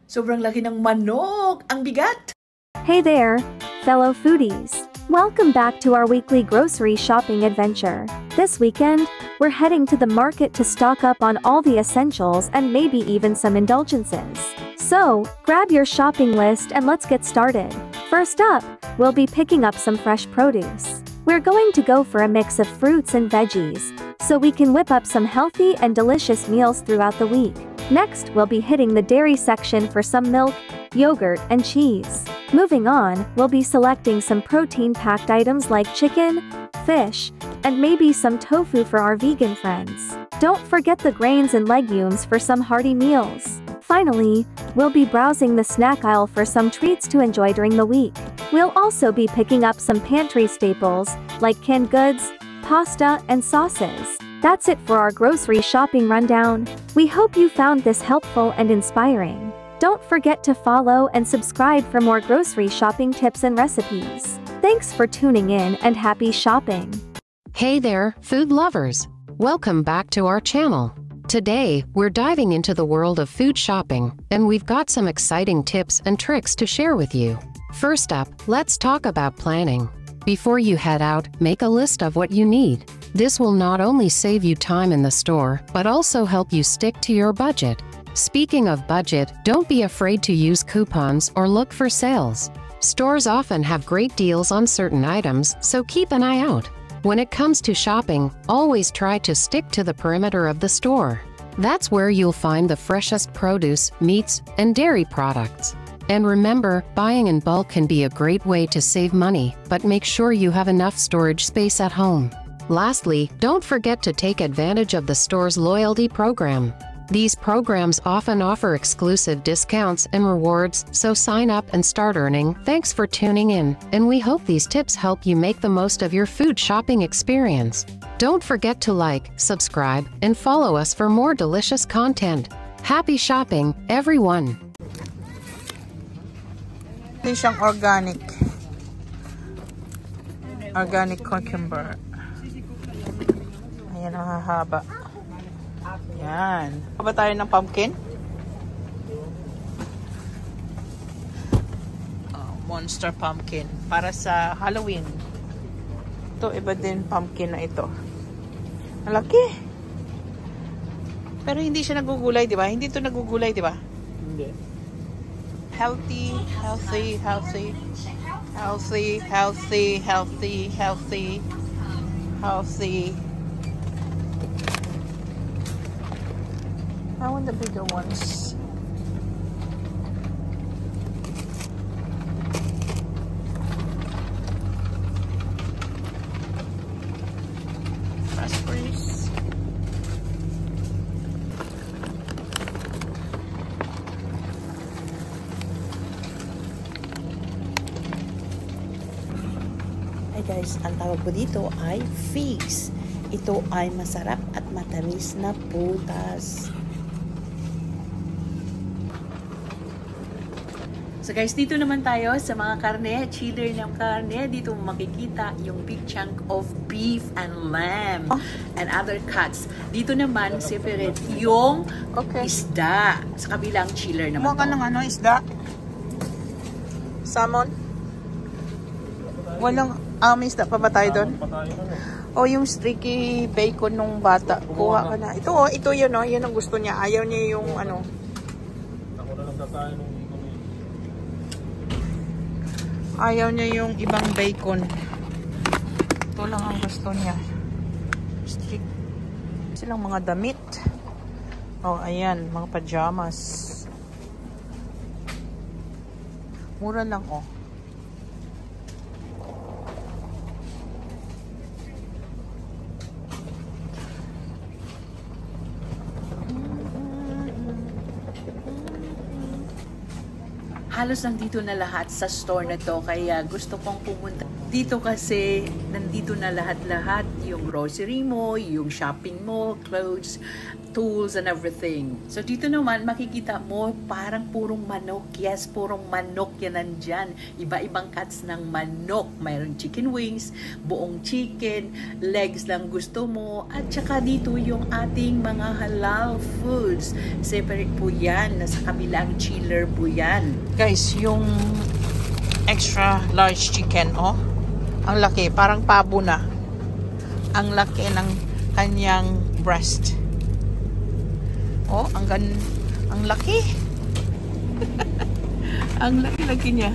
Sobrang laki ng manok! Ang bigat! Hey there, fellow foodies! Welcome back to our weekly grocery shopping adventure. This weekend, we're heading to the market to stock up on all the essentials and maybe even some indulgences. So, grab your shopping list and let's get started. First up, we'll be picking up some fresh produce. We're going to go for a mix of fruits and veggies, so we can whip up some healthy and delicious meals throughout the week. Next, we'll be hitting the dairy section for some milk, yogurt, and cheese. Moving on, we'll be selecting some protein-packed items like chicken, fish, and maybe some tofu for our vegan friends. Don't forget the grains and legumes for some hearty meals. Finally, we'll be browsing the snack aisle for some treats to enjoy during the week. We'll also be picking up some pantry staples, like canned goods, pasta, and sauces. That's it for our grocery shopping rundown. We hope you found this helpful and inspiring. Don't forget to follow and subscribe for more grocery shopping tips and recipes. Thanks for tuning in and happy shopping. Hey there, food lovers! Welcome back to our channel. Today, we're diving into the world of food shopping, and we've got some exciting tips and tricks to share with you. First up, let's talk about planning. Before you head out, make a list of what you need. This will not only save you time in the store, but also help you stick to your budget. Speaking of budget, don't be afraid to use coupons or look for sales. Stores often have great deals on certain items, so keep an eye out. When it comes to shopping, always try to stick to the perimeter of the store. That's where you'll find the freshest produce, meats, and dairy products. And remember, buying in bulk can be a great way to save money, but make sure you have enough storage space at home. Lastly, don't forget to take advantage of the store's loyalty program. These programs often offer exclusive discounts and rewards, so sign up and start earning. Thanks for tuning in, and we hope these tips help you make the most of your food shopping experience. Don't forget to like, subscribe, and follow us for more delicious content. Happy shopping, everyone! Ito siyang organic. Organic cucumber. Ayan ang hahaba. Yan. Ba tayo ng pumpkin? Monster pumpkin. Para sa Halloween. Ito, iba din pumpkin na ito. Malaki. Pero hindi siya nagugulay, di ba? Hindi ito nagugulay, di ba? Hindi. Healthy, healthy, healthy. Healthy, healthy, healthy, healthy. Healthy. I want the bigger ones. Raspberries. Hi guys, ang tawag po dito ay figs. Ito ay masarap at matamis na prutas. So guys, dito naman tayo sa mga karne, chiller ng karne. Dito mo makikita yung big chunk of beef and lamb and other cuts. Dito naman, separate yung isda sa kabilang chiller naman. Kumuha ka ng ano, isda? Salmon? Walang, may isda pa ba tayo doon? O yung streaky bacon nung bata. Kuha ka na. Ito, ito yun, no? Yan ang gusto niya. Ayaw niya yung ano. Ayaw niya yung ibang bacon. Ito lang ang gusto niya. Strict. Silang mga damit. Oh, ayan. Mga pajamas. Mura lang, oh. Halos nandito na lahat sa store na to, kaya gusto kong pumunta dito kasi nandito na lahat-lahat, yung grocery mo, yung shopping mo, clothes, tools and everything. So dito naman makikita mo parang purong manok. Yes, purong manok yan nandyan. Iba-ibang cuts ng manok. Mayroong chicken wings, buong chicken, legs lang gusto mo. At saka dito yung ating mga halal foods. Separate po yan. Nasa kabilang chiller po yan. Guys, yung extra large chicken, oh. Ang laki, parang pabo na. Ang laki ng kanyang breast. Oh, ang laki. Ang laki-laki niya.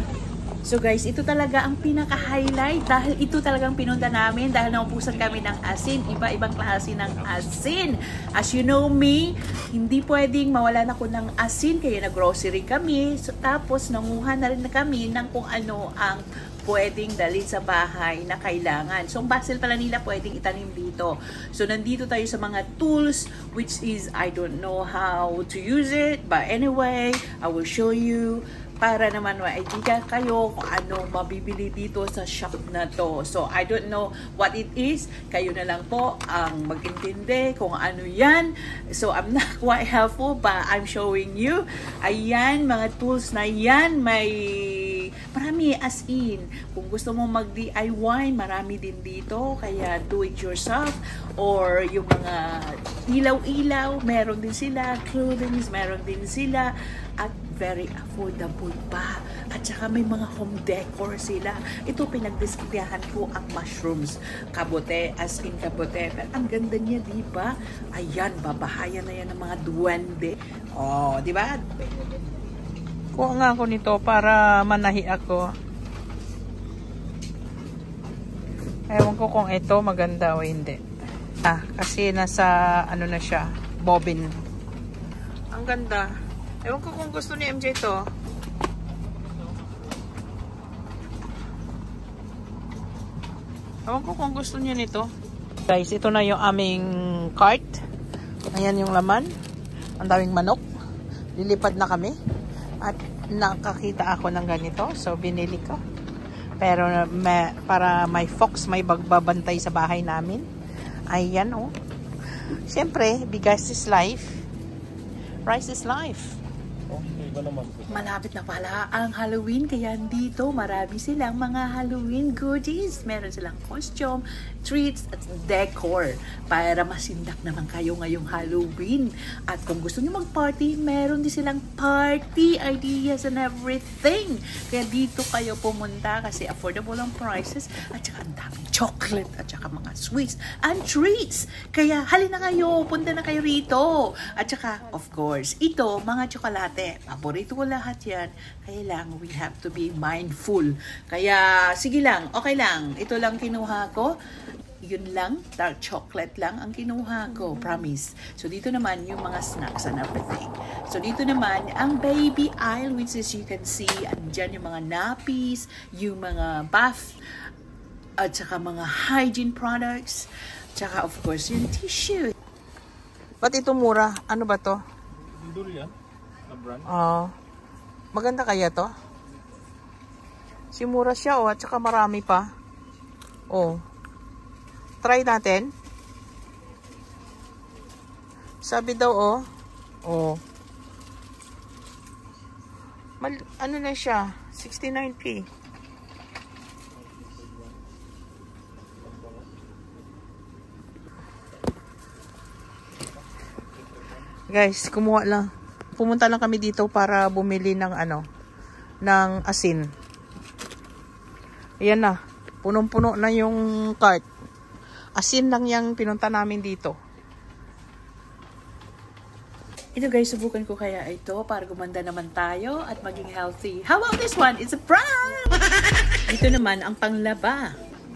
So guys, ito talaga ang pinaka-highlight dahil ito talagang pinunta namin dahil naubusan kami ng asin, iba-ibang klase ng asin. As you know me, hindi pwedeng mawalan ako ng asin kaya nag-grocery kami. So, tapos nanguha na rin na kami ng kung ano ang pwedeng dalhin sa bahay na kailangan. So, ang basil pala nila pwedeng itanim dito. So, nandito tayo sa mga tools which is, I don't know how to use it. But anyway, I will show you para naman ma-idea kayo kung anong mabibili dito sa shop na to. So, I don't know what it is. Kayo na lang po ang mag-intindi kung ano yan. So, I'm not quite helpful but I'm showing you. Ayan, mga tools na yan. Marami as in. Kung gusto mo mag-DIY, marami din dito. Kaya do it yourself. Or yung mga ilaw-ilaw, meron din sila. Clothings, meron din sila. At very affordable pa. At saka may mga home decor sila. Ito pinagdiskitahan ko ang mushrooms. Kabote, as in kabote. Pero ang ganda niya, di ba? Ayan, babahayan na yan ng mga duwende. Oh, di ba? Kuha nga ako nito para manahi ako. Ewan ko kung ito maganda o hindi. Kasi nasa ano na siya, bobbin. Ang ganda. Ewan ko kung gusto ni MJ to. Ewan ko kung gusto niya nito. Guys, ito na yung aming cart. Ayan yung laman. Ang daming manok. Lilipad na kami. At nakakita ako ng ganito. So, binili ko. Pero para may fox, may bagbabantay sa bahay namin. Ayan, oh. Siyempre, bigas is life. Rice is life. Malapit na pala ang Halloween, kaya dito marami silang mga Halloween goodies. Meron silang costume, treats, at decor para masindak naman kayo ngayong Halloween. At kung gusto nyo mag-party, meron din silang party ideas and everything. Kaya dito kayo pumunta kasi affordable ang prices at saka ang daming chocolate at saka mga sweets and treats. Kaya halina kayo, punta na kayo rito. At saka, of course, ito, mga tsokolate. Paborito ko lahat yan. Kaya lang, we have to be mindful. Kaya, sige lang, okay lang. Ito lang kinuha ko. Yun lang, dark chocolate lang ang kinuha ko, promise. So, dito naman yung mga snacks and everything. So, dito naman, ang baby aisle, which is you can see, andyan yung mga nappies, yung mga bath, at saka mga hygiene products, tsaka of course yung tissue. Ba't ito mura? Ano ba to? Durian na brand. Maganda kaya to? Simura siya, oh, at saka marami pa. Oh. Try natin. Sabi daw, oh. Oh. Ano na siya? 69p. Guys, kumuha lang. Pumunta lang kami dito para bumili ng ng asin. Ayan na. Punong-puno na yung cart. Asin lang yung pinunta namin dito. Ito guys, subukan ko kaya ito para gumanda naman tayo at maging healthy. How about this one? It's a prank! Dito naman ang panglaba.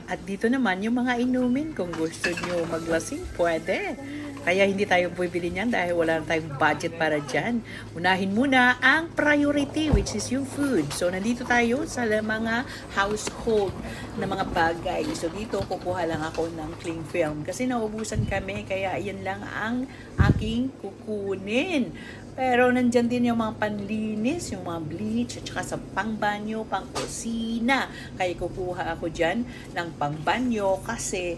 At dito naman yung mga inumin. Kung gusto nyo maglasing, pwede. Kaya hindi tayo bibili niyan dahil wala na tayong budget para dyan. Unahin muna ang priority, which is yung food. So, nandito tayo sa mga household na mga bagay. So, dito kukuha lang ako ng cling film. Kasi naubusan kami, kaya yan lang ang aking kukunin. Pero nandyan din yung mga panlinis, yung mga bleach, at saka sa pangbanyo, pangkusina. Kaya kukuha ako dyan ng pangbanyo kasi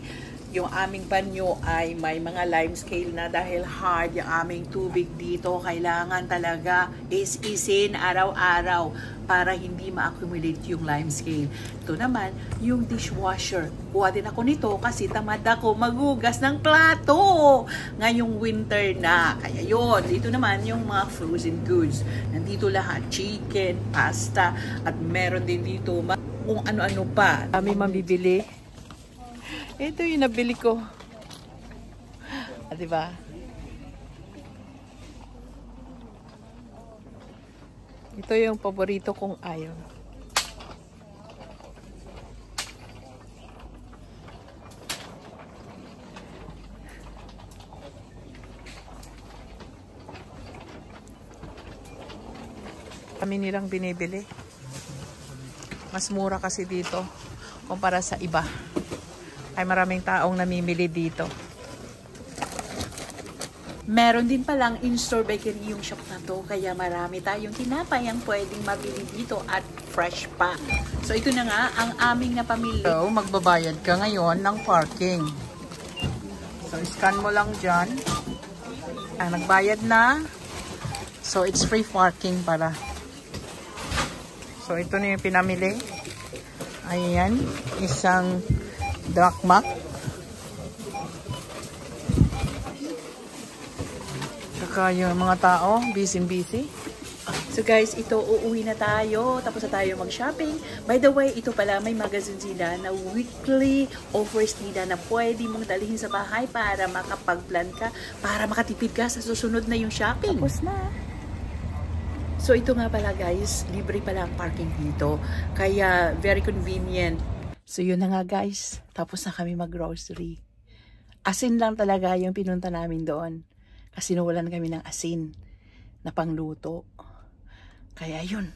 yung aming banyo ay may mga lime scale na dahil hard yung aming tubig dito. Kailangan talaga is-isin araw-araw para hindi ma-accumulate yung lime scale. Ito naman, yung dishwasher. Kuha din ako nito kasi tamad ako magugas ng plato. Ngayong winter na. Kaya yun, dito naman yung mga frozen goods. Nandito lahat, chicken, pasta, at meron din dito kung ano-ano pa. Kami mabibili. Ito yung nabili ko. Diba? Ito yung paborito kong iron. Kami nilang binibili. Mas mura kasi dito kumpara sa iba. Ay maraming taong namimili dito. Meron din palang in-store bakery yung shop na to. Kaya marami tayong tinapay ang pwedeng mabili dito at fresh pa. So ito na nga ang aming napamili. So magbabayad ka ngayon ng parking. So scan mo lang dyan. Nagbayad na. So it's free parking para. So ito na yung pinamili. Ayan. Isang drachma. Saka yung mga tao, busy-busy. So guys, ito uuwi na tayo. Tapos na tayo mag-shopping. By the way, ito pala may magazine sila na weekly offers nila na pwede mong dalhin sa bahay para makapag-plan ka, para makatipid ka sa susunod na yung shopping. Tapos na. So ito nga pala guys, libre pala ang parking dito. Kaya very convenient. So yun na nga guys, tapos na kami mag-grocery. Asin lang talaga yung pinunta namin doon. Kasi nawalan kami ng asin na pangluto. Kaya yun.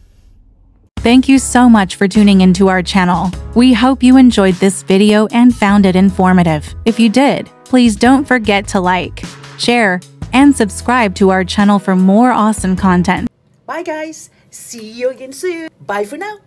Thank you so much for tuning into our channel. We hope you enjoyed this video and found it informative. If you did, please don't forget to like, share, and subscribe to our channel for more awesome content. Bye guys! See you again soon! Bye for now!